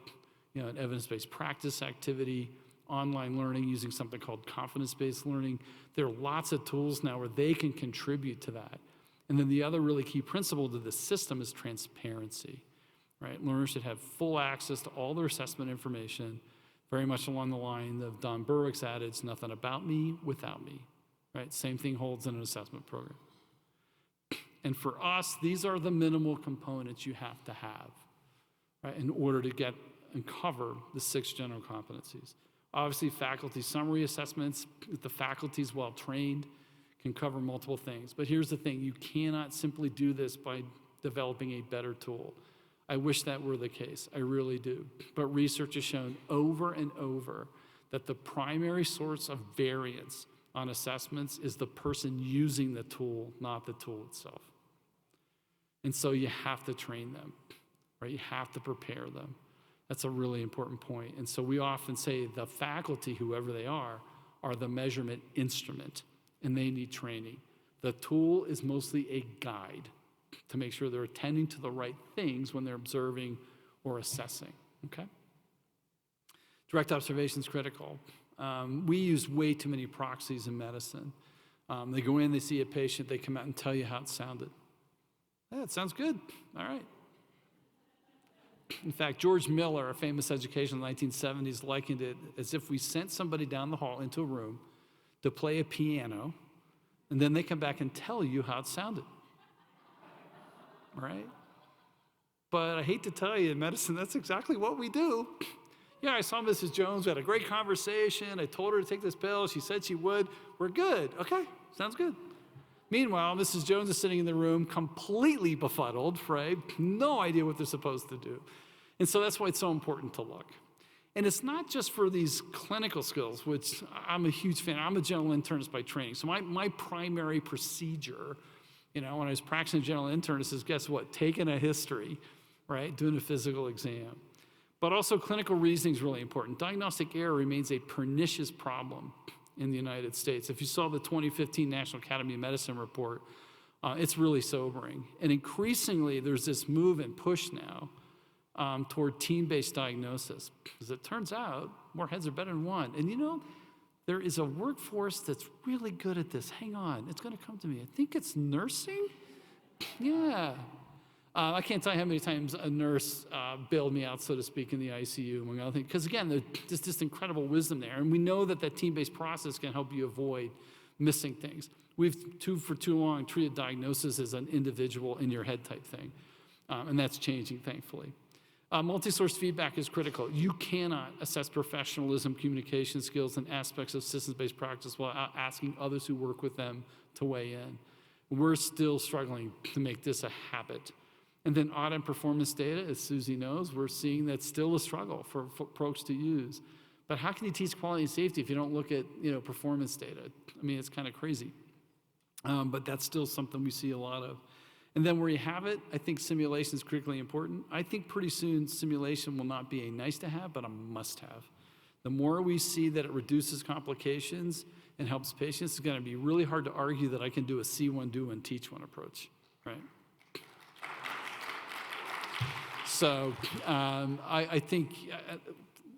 an evidence-based practice activity, online learning using something called confidence-based learning. There are lots of tools now where they can contribute to that. And then the other really key principle to the system is transparency, right? Learners should have full access to all their assessment information, very much along the line of Don Berwick's adage, nothing about me without me, right? Same thing holds in an assessment program. And for us, these are the minimal components you have to have, right, in order to get and cover the 6 general competencies. Obviously, faculty summary assessments, if the faculty is well trained, can cover multiple things. But here's the thing, you cannot simply do this by developing a better tool. I wish that were the case, I really do. But research has shown over and over that the primary source of variance on assessments is the person using the tool, not the tool itself. And so you have to train them, right? You have to prepare them. That's a really important point. And so we often say the faculty, whoever they are the measurement instrument, and they need training. The tool is mostly a guide to make sure they're attending to the right things when they're observing or assessing, okay? Direct observation is critical. We use way too many proxies in medicine. They go in, they see a patient, they come out and tell you how it sounded. Yeah, it sounds good, all right. In fact, George Miller, a famous education in the 1970s, likened it as if we sent somebody down the hall into a room to play a piano, and then they come back and tell you how it sounded, right? But I hate to tell you, in medicine, that's exactly what we do. Yeah, I saw Mrs. Jones, we had a great conversation, I told her to take this pill, she said she would, we're good, okay, sounds good. Meanwhile, Mrs. Jones is sitting in the room completely befuddled, right? No idea what they're supposed to do. And so that's why it's so important to look. And it's not just for these clinical skills, which I'm a huge fan. I'm a general internist by training. So my primary procedure, when I was practicing general internist is, guess what? Taking a history, right? Doing a physical exam. But also clinical reasoning is really important. Diagnostic error remains a pernicious problem in the United States. If you saw the 2015 National Academy of Medicine report, it's really sobering. And increasingly, there's this move and push now toward team-based diagnosis. Because it turns out, more heads are better than one. And there is a workforce that's really good at this. Hang on, it's gonna come to me. I think it's nursing? Yeah. I can't tell you how many times a nurse bailed me out, so to speak, in the ICU, among other things. Because again, there's just incredible wisdom there. And we know that team-based process can help you avoid missing things. We've, for too long, treated diagnosis as an individual in your head type thing. And that's changing, thankfully. Multi-source feedback is critical. You cannot assess professionalism, communication skills, and aspects of systems-based practice without asking others who work with them to weigh in. We're still struggling to make this a habit. And then audit and performance data, as Susie knows, we're seeing that's still a struggle for folks to use. But how can you teach quality and safety if you don't look at performance data? I mean, it's kind of crazy. But that's still something we see a lot of. And then where you have it, I think simulation is critically important. I think pretty soon simulation will not be a nice to have, but a must have. The more we see that it reduces complications and helps patients, it's going to be really hard to argue that I can do a see one, do one, teach one approach, right? So I think,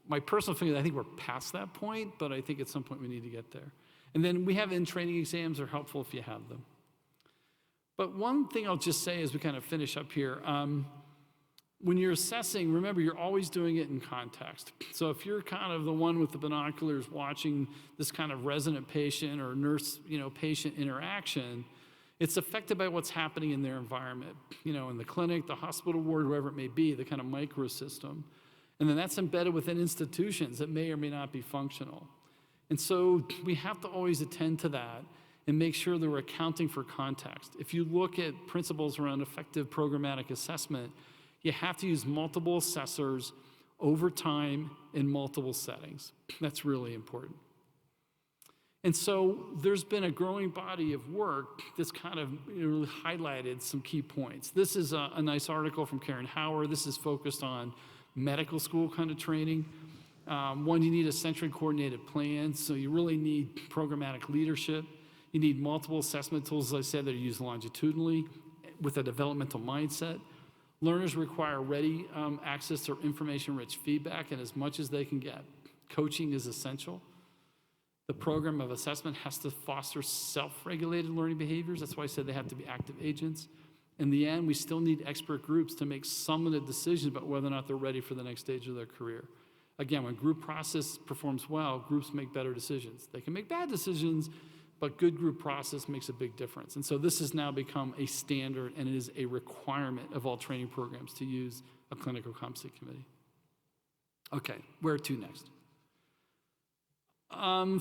my personal feeling, I think we're past that point, but I think at some point we need to get there. And then we have in-training exams are helpful if you have them. But one thing I'll just say as we kind of finish up here, when you're assessing, remember you're always doing it in context. So if you're kind of the one with the binoculars watching this kind of resident patient or nurse, patient interaction, it's affected by what's happening in their environment, in the clinic, the hospital ward, wherever it may be, the kind of microsystem. And then that's embedded within institutions that may or may not be functional. And so we have to always attend to that and make sure that we're accounting for context. If you look at principles around effective programmatic assessment, you have to use multiple assessors over time in multiple settings. That's really important. And so there's been a growing body of work that's kind of really highlighted some key points. This is a nice article from Karen Hauer. This is focused on medical school kind of training. One, you need a centrally coordinated plan, so you really need programmatic leadership. You need multiple assessment tools, as I said, that are used longitudinally with a developmental mindset. Learners require ready access to information-rich feedback and as much as they can get. Coaching is essential. The program of assessment has to foster self-regulated learning behaviors. That's why I said they have to be active agents. In the end, we still need expert groups to make some of the decisions about whether or not they're ready for the next stage of their career. Again, when group process performs well, groups make better decisions. They can make bad decisions, but good group process makes a big difference. And so this has now become a standard, and it is a requirement of all training programs to use a clinical competency committee. Okay, where to next?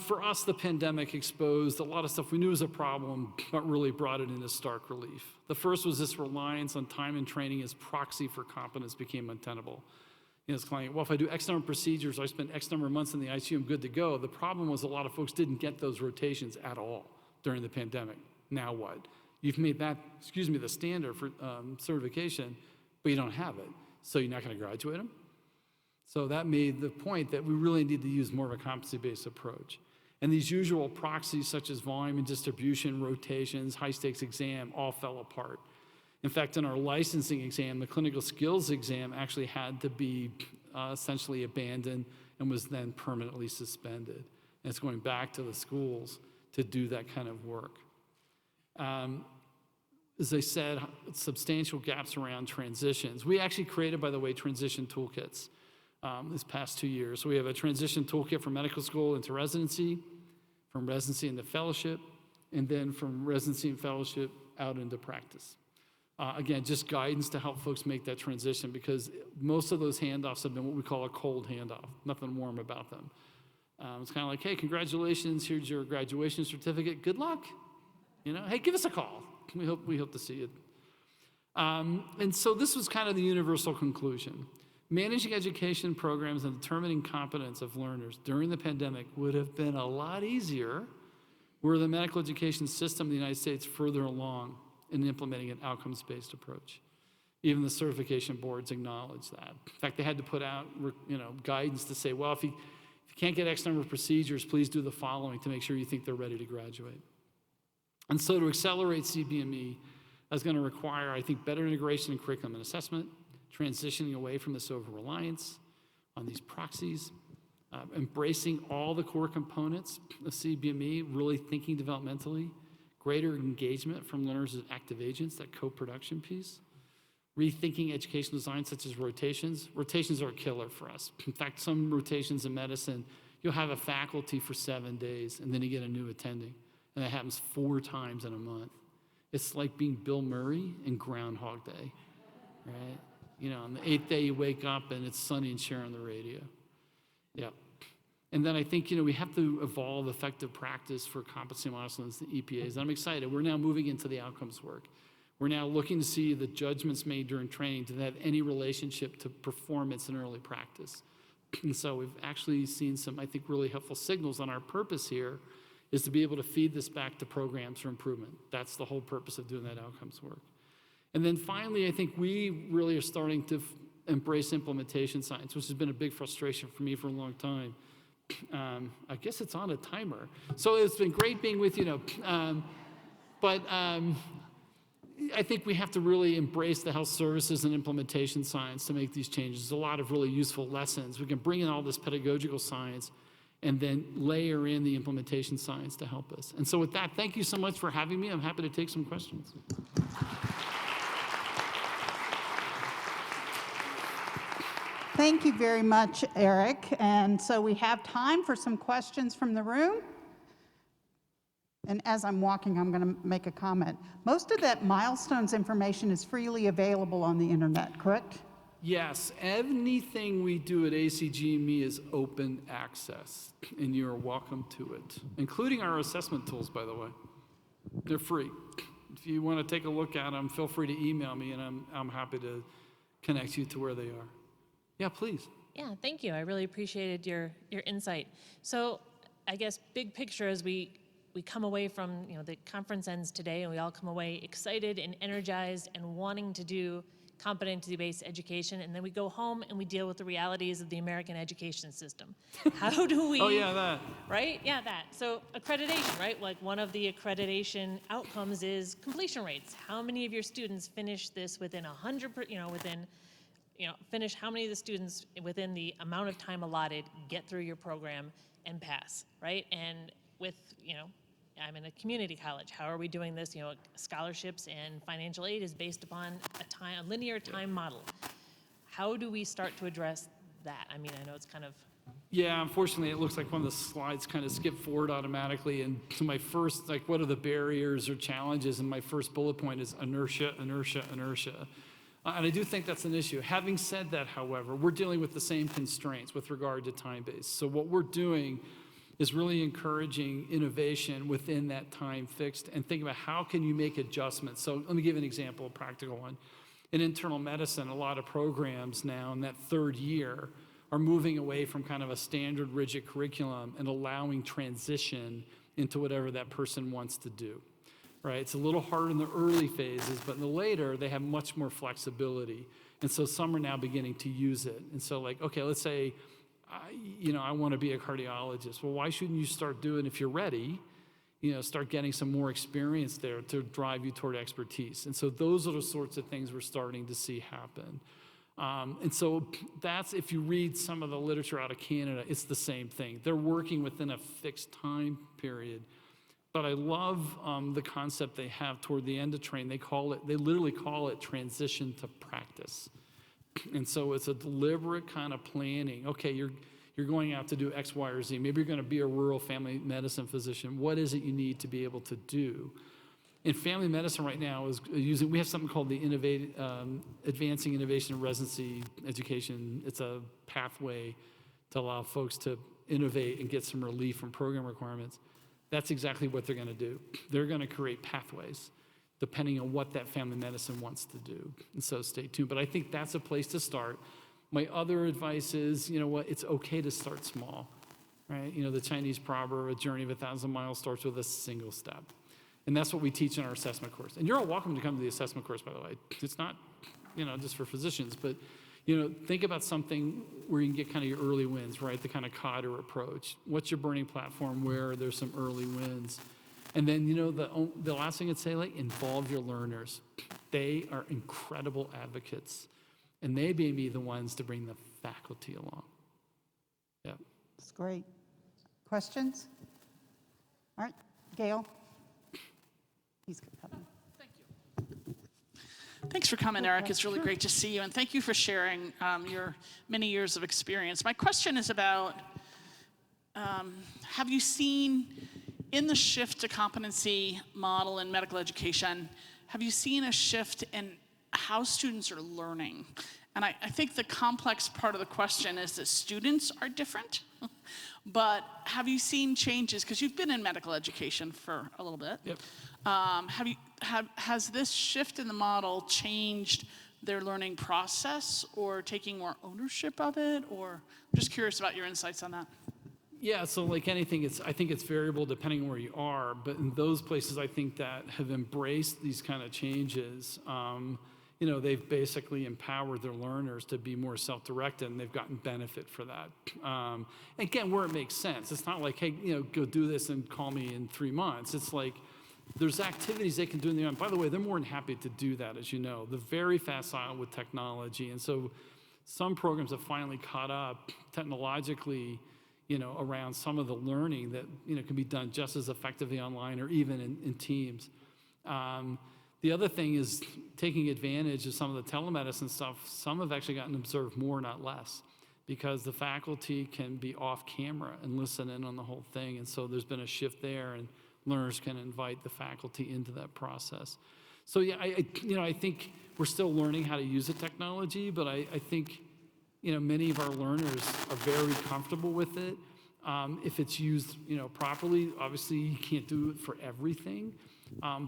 For us, the pandemic exposed a lot of stuff we knew was a problem, but really brought it into stark relief. The first was this reliance on time and training as proxy for competence became untenable. It's kind of like, well, if I do X number of procedures, I spend X number of months in the ICU, I'm good to go. The problem was a lot of folks didn't get those rotations at all during the pandemic. Now what? You've made that, the standard for certification, but you don't have it. So you're not going to graduate them? So that made the point that we really need to use more of a competency-based approach. And these usual proxies such as volume and distribution, rotations, high-stakes exam all fell apart. In fact, in our licensing exam, the clinical skills exam actually had to be essentially abandoned and was then permanently suspended. And it's going back to the schools to do that kind of work. As I said, substantial gaps around transitions. We actually created, by the way, transition toolkits this past 2 years. So we have a transition toolkit from medical school into residency, from residency into fellowship, and then from residency and fellowship out into practice. Again, just guidance to help folks make that transition, because most of those handoffs have been what we call a cold handoff, nothing warm about them. It's kind of like, hey, congratulations, here's your graduation certificate, good luck. Hey, give us a call. We hope to see you. And so this was kind of the universal conclusion. Managing education programs and determining competence of learners during the pandemic would have been a lot easier were the medical education system in the United States further along in implementing an outcomes-based approach. Even the certification boards acknowledge that. In fact, they had to put out guidance to say, well, if you can't get X number of procedures, please do the following to make sure you think they're ready to graduate. And so to accelerate CBME is going to require, I think, better integration in curriculum and assessment, transitioning away from this over-reliance on these proxies, embracing all the core components of CBME, really thinking developmentally, greater engagement from learners as active agents, that co-production piece, rethinking education design such as rotations. Rotations are a killer for us. In fact, some rotations in medicine, you'll have a faculty for 7 days and then you get a new attending. And that happens 4 times in a month. It's like being Bill Murray in Groundhog Day, right? On the 8th day you wake up and it's Sonny and Cher on the radio. Yeah. And then I think, we have to evolve effective practice for competency milestones, the EPAs. And I'm excited. We're now moving into the outcomes work. We're now looking to see the judgments made during training to have any relationship to performance in early practice. And so we've actually seen some, I think, really helpful signals on our purpose here is to be able to feed this back to programs for improvement. That's the whole purpose of doing that outcomes work. And then finally, I think we really are starting to embrace implementation science, which has been a big frustration for me for a long time. I guess it's on a timer. So it's been great being with you. But I think we have to really embrace the health services and implementation science to make these changes. There's a lot of really useful lessons. We can bring in all this pedagogical science and then layer in the implementation science to help us. And so with that, thank you so much for having me. I'm happy to take some questions. Thank you very much, Eric. And so we have time for some questions from the room. And as I'm walking, I'm going to make a comment. Most of that milestones information is freely available on the internet, correct? Yes, anything we do at ACGME is open access, and you're welcome to it, including our assessment tools, by the way. They're free. If you want to take a look at them, feel free to email me, and I'm happy to connect you to where they are. Yeah, please. Yeah, thank you. I really appreciated your insight. So I guess big picture as we come away from, the conference ends today, and we all come away excited and energized and wanting to do competency-based education, and then we go home and we deal with the realities of the American education system. How do we... Oh, yeah, that. Right? Yeah, that. So accreditation, right? Like one of the accreditation outcomes is completion rates. How many of your students finish this within 100%, finish how many of the students within the amount of time allotted get through your program and pass, right? And with, I'm in a community college. How are we doing this? Scholarships and financial aid is based upon a linear time model. How do we start to address that? I know it's kind of... Yeah, unfortunately, it looks like one of the slides kind of skipped forward automatically. And to my first, what are the barriers or challenges? And my first bullet point is inertia, inertia, inertia. And I do think that's an issue. Having said that, however, we're dealing with the same constraints with regard to time-based. So what we're doing is really encouraging innovation within that time fixed and think about how can you make adjustments. So let me give an example, a practical one. in internal medicine, a lot of programs now in that third year are moving away from kind of a standard rigid curriculum and allowing transition into whatever that person wants to do, right? It's a little harder in the early phases, but in the later, they have much more flexibility. And so some are now beginning to use it. And so like, okay, let's say, I want to be a cardiologist. Well, why shouldn't you start doing, if you're ready, start getting some more experience there to drive you toward expertise. And so those are the sorts of things we're starting to see happen. And so that's, if you read some of the literature out of Canada, it's the same thing. They're working within a fixed time period. But I love the concept they have toward the end of train. They literally call it transition to practice. And so it's a deliberate kind of planning. Okay, you're going out to do X, Y, or Z. Maybe you're going to be a rural family medicine physician. What is it you need to be able to do? In family medicine right now we have something called the Advancing Innovation in Residency Education. It's a pathway to allow folks to innovate and get some relief from program requirements. That's exactly what they're going to do. They're going to create pathways depending on what that family medicine wants to do. And so stay tuned. But I think that's a place to start. My other advice is, it's okay to start small, right? The Chinese proverb, a journey of 1,000 miles starts with a single step. And that's what we teach in our assessment course. And you're all welcome to come to the assessment course, by the way. It's not, just for physicians, but, think about something where you can get kind of your early wins, right? The kind of Cotter approach. What's your burning platform where there's some early wins? And then, the last thing I'd say, involve your learners. They are incredible advocates. And they may be the ones to bring the faculty along. Yeah. That's great. Questions? All right, Gail. He's coming. Thank you. Thanks for coming, Eric. It's really great to see you. And thank you for sharing your many years of experience. My question is about, have you seen, in the shift to competency model in medical education, have you seen a shift in how students are learning? And I think the complex part of the question is that students are different, but have you seen changes? Because you've been in medical education for a little bit. Yep. Has this shift in the model changed their learning process or taking more ownership of it? Or I'm just curious about your insights on that. Yeah, so like anything, I think it's variable depending on where you are, but in those places I think that have embraced these kind of changes, they've basically empowered their learners to be more self-directed, and they've gotten benefit for that. Again, where it makes sense. It's not like, hey, go do this and call me in 3 months. It's like there's activities they can do in the end. By the way, they're more than happy to do that, as you know. They're very facile with technology, and so some programs have finally caught up technologically around some of the learning that, can be done just as effectively online or even in teams. The other thing is taking advantage of some of the telemedicine stuff. Some have actually gotten observed more, not less, because the faculty can be off camera and listen in on the whole thing. And so there's been a shift there, and learners can invite the faculty into that process. So yeah, I think we're still learning how to use the technology, but I think many of our learners are very comfortable with it. If it's used, properly, obviously you can't do it for everything.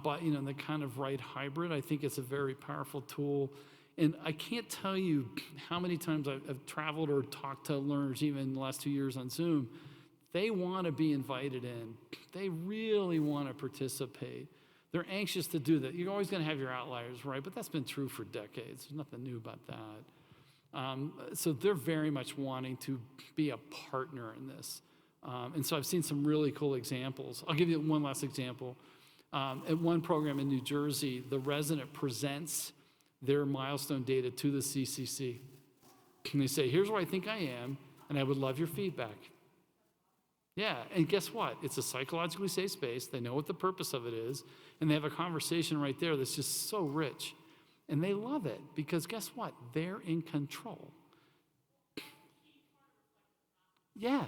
But in the kind of right hybrid, I think it's a very powerful tool. And I can't tell you how many times I've traveled or talked to learners, even in the last 2 years on Zoom. They want to be invited in. They really want to participate. They're anxious to do that. You're always going to have your outliers, right? But that's been true for decades. There's nothing new about that. So they're very much wanting to be a partner in this. And so I've seen some really cool examples. I'll give you one last example. At one program in New Jersey, the resident presents their milestone data to the CCC. And they say, here's where I think I am, and I would love your feedback. Yeah, and guess what? It's a psychologically safe space. They know what the purpose of it is, and they have a conversation right there that's just so rich. And they love it because guess what? They're in control. Yeah,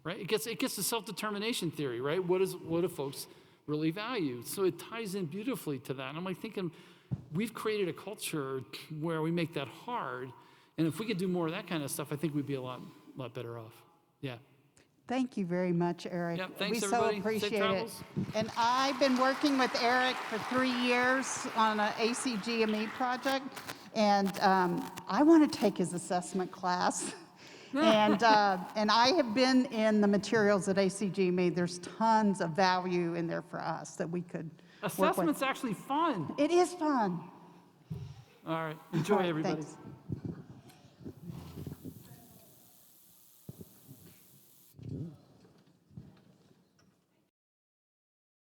right? It gets to self-determination theory, right? What do folks really value? So it ties in beautifully to that. And I'm like thinking, we've created a culture where we make that hard. And if we could do more of that kind of stuff, I think we'd be a lot better off. Yeah. Thank you very much, Eric. Yeah, thanks, we everybody. so appreciate Safe travels. it. And I've been working with Eric for 3 years on an ACGME project. And I want to take his assessment class. And I have been in the materials that ACG made. There's tons of value in there for us that we could work with. Assessment's actually fun. It is fun. All right, enjoy, All right, everybody. thanks.